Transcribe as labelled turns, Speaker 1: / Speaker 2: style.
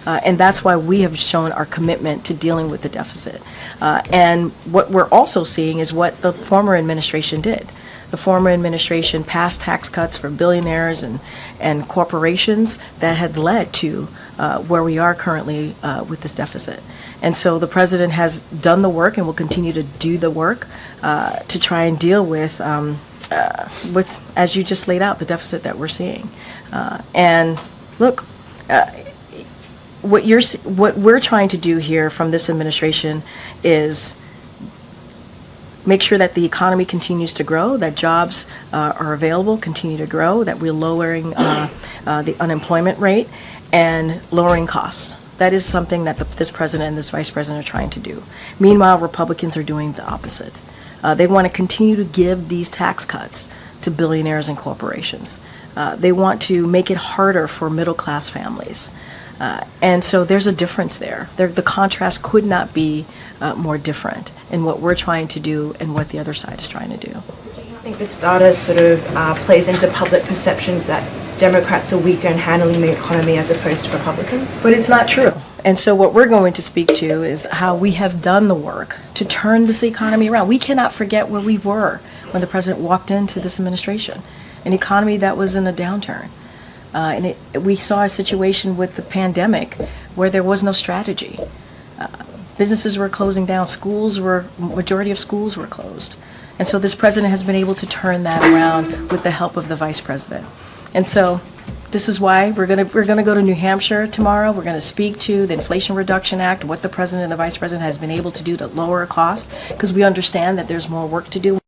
Speaker 1: And that's why we have shown our commitment to dealing with the deficit. And what we're also seeing is what the former administration did. The former administration passed tax cuts for billionaires and corporations that had led to where we are currently with this deficit. And so the president has done the work and will continue to do the work to try and deal with, as you just laid out, the deficit that we're seeing. And look, what we're trying to do here from this administration is make sure that the economy continues to grow, that jobs are available, continue to grow, that we're lowering the unemployment rate and lowering costs. That is something that this president and this vice president are trying to do. Meanwhile, Republicans are doing the opposite. They want to continue to give these tax cuts to billionaires and corporations. They want to make it harder for middle-class families. And so there's a difference there. The contrast could not be more different in what we're trying to do and what the other side is trying to do.
Speaker 2: I think this data sort of plays into public perceptions that Democrats are weaker in handling the economy as opposed to Republicans.
Speaker 1: But it's not true. And so what we're going to speak to is how we have done the work to turn this economy around. We cannot forget where we were when the president walked into this administration, an economy that was in a downturn. We saw a situation with the pandemic where there was no strategy. Businesses were closing down. Majority of schools were closed. And so this president has been able to turn that around with the help of the vice president. And so this is why we're going to go to New Hampshire tomorrow. We're going to speak to the Inflation Reduction Act, what the president and the vice president has been able to do to lower costs, because we understand that there's more work to do.